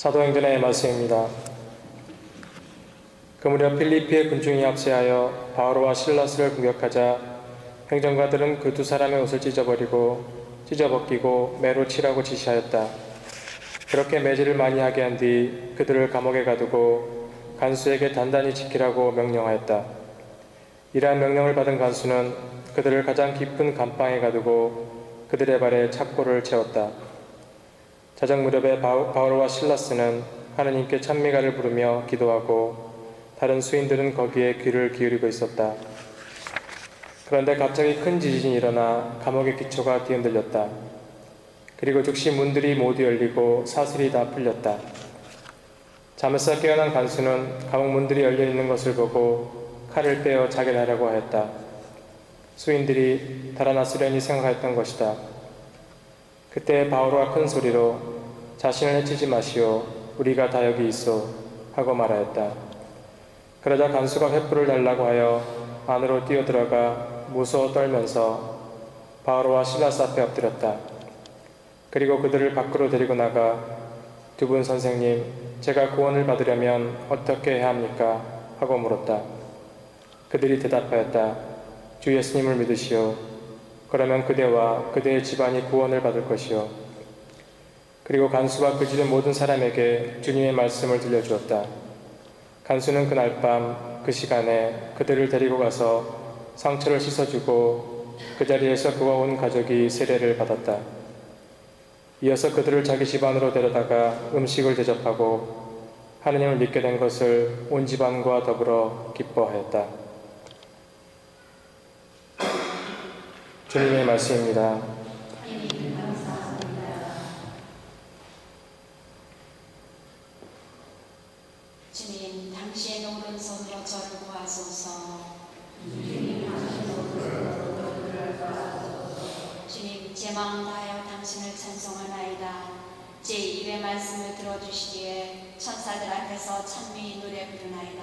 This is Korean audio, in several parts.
사도행전의 말씀입니다. 그 무렵 필리피의 군중이 합세하여 바오로와 실라스를 공격하자 행정가들은 그 두 사람의 옷을 찢어벗기고 매로 치라고 지시하였다. 그렇게 매질을 많이 하게 한 뒤 그들을 감옥에 가두고 간수에게 단단히 지키라고 명령하였다. 이러한 명령을 받은 간수는 그들을 가장 깊은 감방에 가두고 그들의 발에 착고를 채웠다. 자정 무렵에 바오로와 실라스는 하느님께 찬미가를 부르며 기도하고 다른 수인들은 거기에 귀를 기울이고 있었다. 그런데 갑자기 큰 지진이 일어나 감옥의 기초가 뒤흔들렸다. 그리고 즉시 문들이 모두 열리고 사슬이 다 풀렸다. 잠에서 깨어난 간수는 감옥 문들이 열려 있는 것을 보고 칼을 빼어 자결하려고 하였다. 수인들이 달아났으려니 생각하였던 것이다. 그때 바오로가 큰 소리로 자신을 해치지 마시오. 우리가 다 여기 있어 하고 말하였다. 그러자 간수가 횃불을 달라고 하여 안으로 뛰어들어가 무서워 떨면서 바오로와 실라스 앞에 엎드렸다. 그리고 그들을 밖으로 데리고 나가 두 분 선생님, 제가 구원을 받으려면 어떻게 해야 합니까? 하고 물었다. 그들이 대답하였다. 주 예수님을 믿으시오. 그러면 그대와 그대의 집안이 구원을 받을 것이오. 그리고 간수가 그 집의 모든 사람에게 주님의 말씀을 들려주었다. 간수는 그날 밤 그 시간에 그들을 데리고 가서 상처를 씻어주고 그 자리에서 그와 온 가족이 세례를 받았다. 이어서 그들을 자기 집안으로 데려다가 음식을 대접하고 하느님을 믿게 된 것을 온 집안과 더불어 기뻐하였다. 주님의 말씀입니다. 주님, 당신의 오른손으로 저를 구하소서. 주님, 제 마음 다하여 당신을 찬송하나이다. 제 입의 말씀을 들어주시기에 천사들 앞에서 찬미 노래 부르나이다.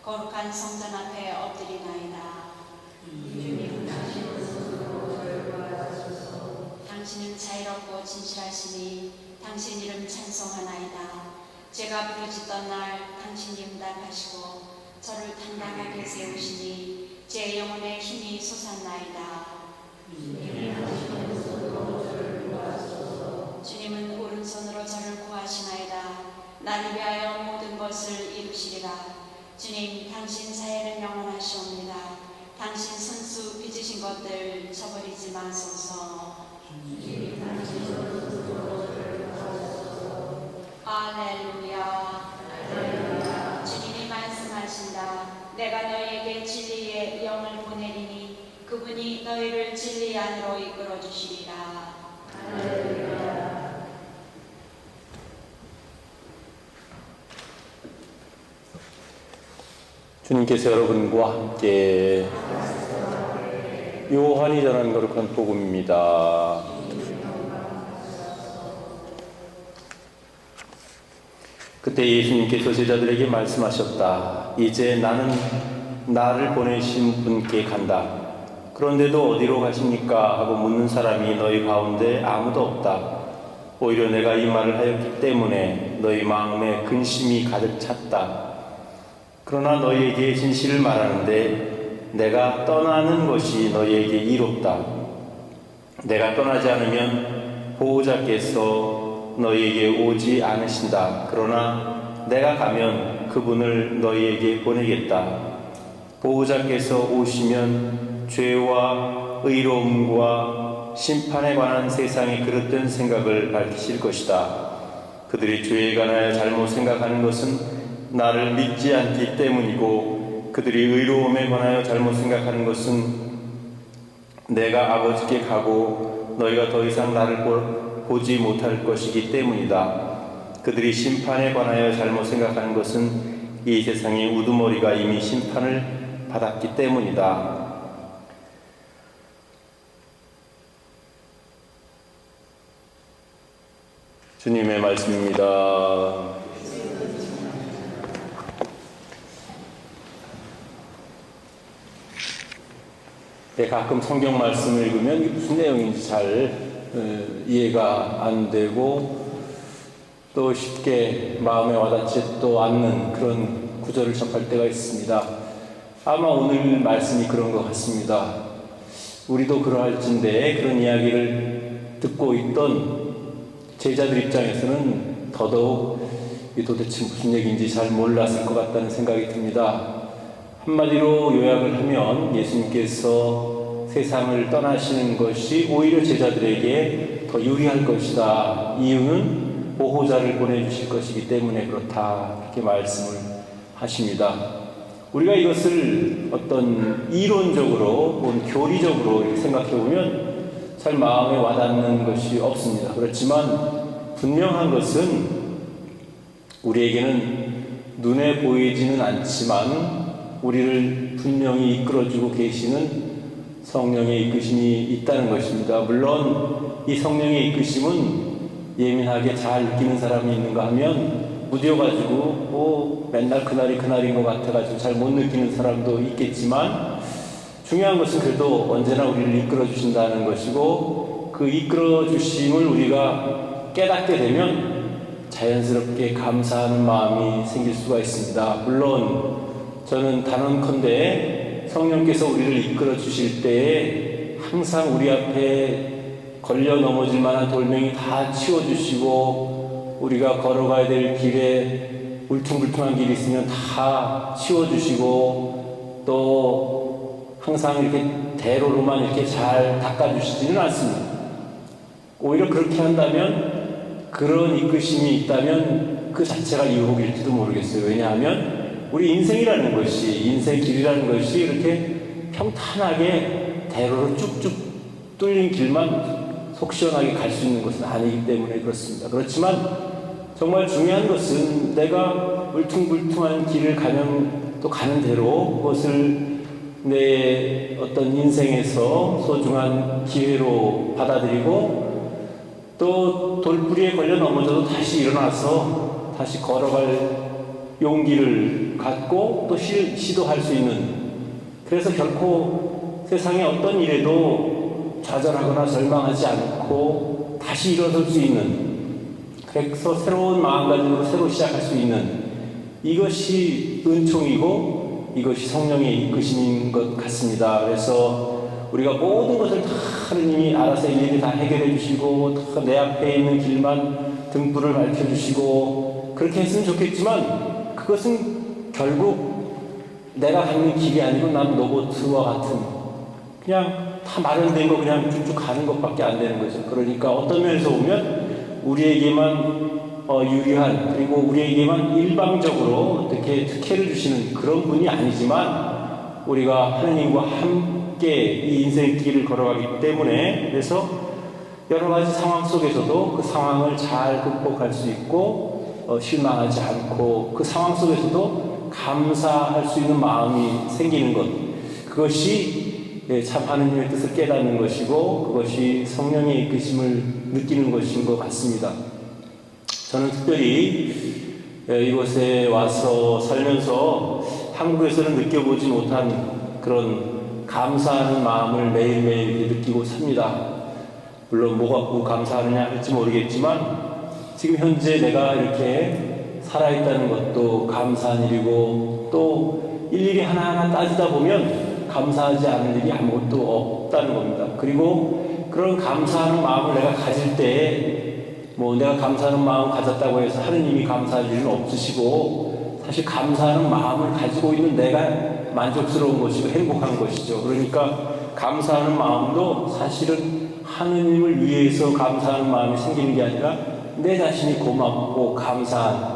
거룩한 성전 앞에 엎드리나이다. 당신은 자유롭고 진실하시니 당신 이름 찬송하나이다. 제가 부르짖던 날 당신이 응답하시고 저를 당당하게 세우시니 제 영혼의 힘이 솟았나이다. 주님은 오른손으로 저를 구하시나이다. 나를 위하여 모든 것을 이루시리라. 주님, 당신 사해는 영원하시옵니다. 당신 손수 빚으신 것들 저버리지 마소서. 할렐루야. 주님이 말씀하신다. 내가 너희에게 진리의 영을 보내리니 그분이 너희를 진리 안으로 이끌어 주시리라. 할렐루야. 주님께서 여러분과 함께 요한이 전한 거룩한 복음입니다. 그때 예수님께서 제자들에게 말씀하셨다. 이제 나는 나를 보내신 분께 간다. 그런데도 어디로 가십니까? 하고 묻는 사람이 너희 가운데 아무도 없다. 오히려 내가 이 말을 하였기 때문에 너희 마음에 근심이 가득 찼다. 그러나 너희에게 진실을 말하는데 내가 떠나는 것이 너희에게 이롭다. 내가 떠나지 않으면 보호자께서 너희에게 오지 않으신다. 그러나 내가 가면 그분을 너희에게 보내겠다. 보호자께서 오시면 죄와 의로움과 심판에 관한 세상의 그릇된 생각을 밝히실 것이다. 그들이 죄에 관하여 잘못 생각하는 것은 나를 믿지 않기 때문이고 그들이 의로움에 관하여 잘못 생각하는 것은 내가 아버지께 가고 너희가 더 이상 나를 보지 못할 것이기 때문이다. 그들이 심판에 관하여 잘못 생각하는 것은 이 세상의 우두머리가 이미 심판을 받았기 때문이다. 주님의 말씀입니다. 네, 가끔 성경 말씀을 읽으면 이게 무슨 내용인지 잘 이해가 안 되고 또 쉽게 마음에 와닿지도 않는 그런 구절을 접할 때가 있습니다. 아마 오늘 말씀이 그런 것 같습니다. 우리도 그러할진데 그런 이야기를 듣고 있던 제자들 입장에서는 더더욱 이 도대체 무슨 얘기인지 잘 몰랐을 것 같다는 생각이 듭니다. 한마디로 요약을 하면 예수님께서 세상을 떠나시는 것이 오히려 제자들에게 더 유리할 것이다. 이유는 보호자를 보내주실 것이기 때문에 그렇다. 이렇게 말씀을 하십니다. 우리가 이것을 어떤 이론적으로, 교리적으로 이렇게 생각해 보면 잘 마음에 와닿는 것이 없습니다. 그렇지만 분명한 것은 우리에게는 눈에 보이지는 않지만 우리를 분명히 이끌어주고 계시는 성령의 이끄심이 있다는 것입니다. 물론 이 성령의 이끄심은 예민하게 잘 느끼는 사람이 있는가 하면 무뎌가지고 맨날 그날이 그날인 것 같아가지고 잘 못 느끼는 사람도 있겠지만 중요한 것은 그래도 언제나 우리를 이끌어주신다는 것이고 그 이끌어주심을 우리가 깨닫게 되면 자연스럽게 감사하는 마음이 생길 수가 있습니다. 물론 저는 단언컨대 성령께서 우리를 이끌어 주실 때에 항상 우리 앞에 걸려 넘어질 만한 돌멩이 다 치워주시고 우리가 걸어가야 될 길에 울퉁불퉁한 길이 있으면 다 치워주시고 또 항상 이렇게 대로로만 이렇게 잘 닦아주시지는 않습니다. 오히려 그렇게 한다면 그런 이끄심이 있다면 그 자체가 유혹일지도 모르겠어요. 왜냐하면 우리 인생이라는 것이, 인생 길이라는 것이 이렇게 평탄하게 대로로 쭉쭉 뚫린 길만 속 시원하게 갈 수 있는 것은 아니기 때문에 그렇습니다. 그렇지만 정말 중요한 것은 내가 울퉁불퉁한 길을 가면 또 가는 대로 그것을 내 어떤 인생에서 소중한 기회로 받아들이고 또 돌부리에 걸려 넘어져도 다시 일어나서 다시 걸어갈 용기를 갖고 또 시도할 수 있는, 그래서 결코 세상의 어떤 일에도 좌절하거나 절망하지 않고 다시 일어설 수 있는, 그래서 새로운 마음가짐으로 새로 시작할 수 있는, 이것이 은총이고 이것이 성령의 이끄심인 것 같습니다. 그래서 우리가 모든 것을 다 하느님이 알아서 일일이 다 해결해 주시고 다 내 앞에 있는 길만 등불을 밝혀주시고 그렇게 했으면 좋겠지만 그것은 결국 내가 가는 길이 아니고 난 로봇과 같은 그냥 다 마련된 거 그냥 쭉쭉 가는 것밖에 안 되는 거죠. 그러니까 어떤 면에서 보면 우리에게만 유리한, 그리고 우리에게만 일방적으로 어떻게 특혜를 주시는 그런 분이 아니지만 우리가 하느님과 함께 이 인생길을 걸어가기 때문에, 그래서 여러 가지 상황 속에서도 그 상황을 잘 극복할 수 있고 실망하지 않고 그 상황 속에서도 감사할 수 있는 마음이 생기는 것, 그것이 참 하느님의 뜻을 깨닫는 것이고 그것이 성령의 이끄심을 느끼는 것인 것 같습니다. 저는 특별히 이곳에 와서 살면서 한국에서는 느껴보지 못한 그런 감사하는 마음을 매일매일 느끼고 삽니다. 물론 뭐 갖고 감사하느냐 할지 모르겠지만 지금 현재 내가 이렇게 살아있다는 것도 감사한 일이고 또 일일이 하나하나 따지다 보면 감사하지 않을 일이 아무것도 없다는 겁니다. 그리고 그런 감사하는 마음을 내가 가질 때에 내가 감사하는 마음을 가졌다고 해서 하느님이 감사할 일은 없으시고 사실 감사하는 마음을 가지고 있는 내가 만족스러운 것이고 행복한 것이죠. 그러니까 감사하는 마음도 사실은 하느님을 위해서 감사하는 마음이 생기는 게 아니라 내 자신이 고맙고 감사한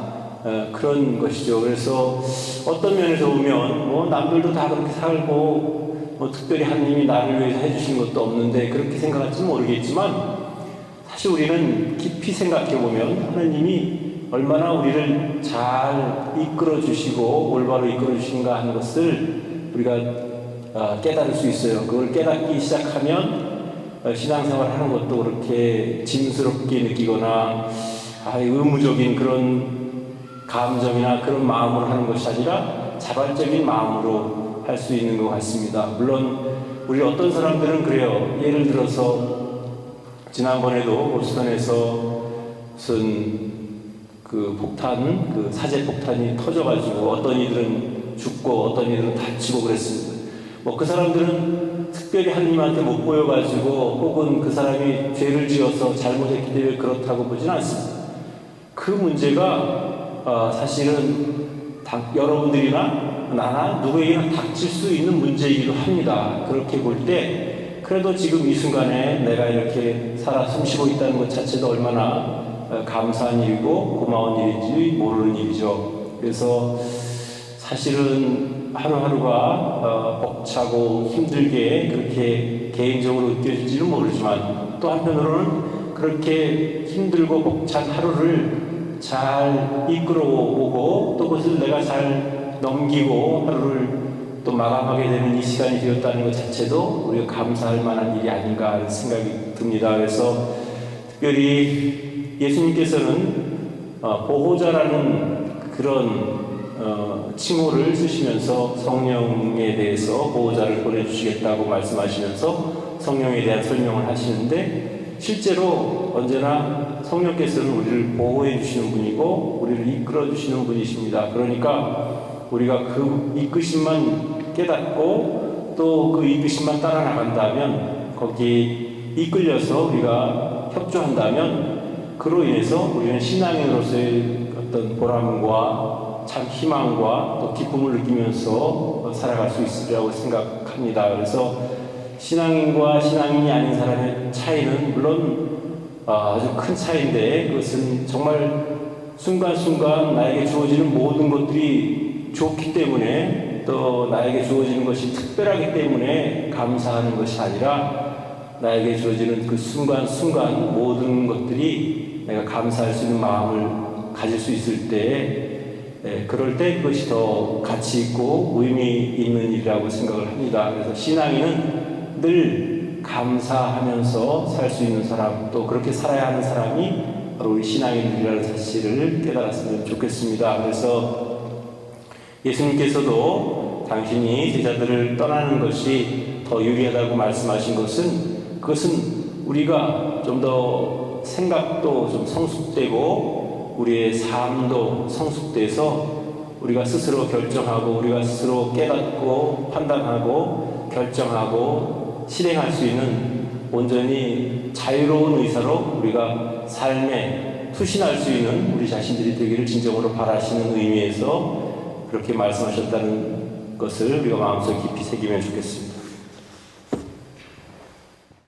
그런 것이죠. 그래서 어떤 면에서 보면 남들도 다 그렇게 살고 특별히 하느님이 나를 위해서 해주신 것도 없는데 그렇게 생각할지는 모르겠지만 사실 우리는 깊이 생각해보면 하느님이 얼마나 우리를 잘 이끌어주시고 올바로 이끌어주신가 하는 것을 우리가 깨달을 수 있어요. 그걸 깨닫기 시작하면 신앙생활 하는 것도 그렇게 짐스럽게 느끼거나 의무적인 그런 감정이나 그런 마음으로 하는 것이 아니라 자발적인 마음으로 할 수 있는 것 같습니다. 물론 우리 어떤 사람들은 그래요. 예를 들어서 지난번에도 보스턴에서 무슨 그 폭탄, 그 사제 폭탄이 터져가지고 어떤 이들은 죽고 어떤 이들은 다치고 그랬습니다. 뭐 그 사람들은 특별히 하나님한테 못 보여가지고 혹은 그 사람이 죄를 지어서 잘못했기 때문에 그렇다고 보지는 않습니다. 그 문제가 사실은 여러분들이나 나나 누구에게나 닥칠 수 있는 문제이기도 합니다. 그렇게 볼 때 그래도 지금 이 순간에 내가 이렇게 살아 숨쉬고 있다는 것 자체도 얼마나 감사한 일이고 고마운 일인지 모르는 일이죠. 그래서 사실은 하루하루가 벅차고 힘들게 그렇게 개인적으로 느껴질지는 모르지만 또 한편으로는 그렇게 힘들고 벅찬 하루를 잘 이끌어오고 또 그것을 내가 잘 넘기고 하루를 또 마감하게 되는 이 시간이 되었다는 것 자체도 우리가 감사할 만한 일이 아닌가 하는 생각이 듭니다. 그래서 특별히 예수님께서는 보호자라는 그런 칭호를 쓰시면서 성령에 대해서 보호자를 보내주시겠다고 말씀하시면서 성령에 대한 설명을 하시는데 실제로 언제나 성령께서는 우리를 보호해 주시는 분이고 우리를 이끌어 주시는 분이십니다. 그러니까 우리가 그 이끄심만 깨닫고 또 그 이끄심만 따라 나간다면 거기에 이끌려서 우리가 협조한다면 그로 인해서 우리는 신앙인으로서의 어떤 보람과 참 희망과 또 기쁨을 느끼면서 살아갈 수 있으리라고 생각합니다. 그래서 신앙인과 신앙인이 아닌 사람의 차이는 물론 아주 큰 차이인데 그것은 정말 순간순간 나에게 주어지는 모든 것들이 좋기 때문에 또 나에게 주어지는 것이 특별하기 때문에 감사하는 것이 아니라 나에게 주어지는 그 순간순간 모든 것들이 내가 감사할 수 있는 마음을 가질 수 있을 때 그럴 때 그것이 더 가치 있고 의미 있는 일이라고 생각을 합니다. 그래서 신앙인은 늘 감사하면서 살 수 있는 사람 또 그렇게 살아야 하는 사람이 바로 우리 신앙인들이라는 사실을 깨달았으면 좋겠습니다. 그래서 예수님께서도 당신이 제자들을 떠나는 것이 더 유리하다고 말씀하신 것은 그것은 우리가 좀 더 생각도 좀 성숙되고 우리의 삶도 성숙돼서 우리가 스스로 결정하고 우리가 스스로 깨닫고 판단하고 결정하고 실행할 수 있는 온전히 자유로운 의사로 우리가 삶에 투신할 수 있는 우리 자신들이 되기를 진정으로 바라시는 의미에서 그렇게 말씀하셨다는 것을 우리가 마음속에 깊이 새기면 좋겠습니다.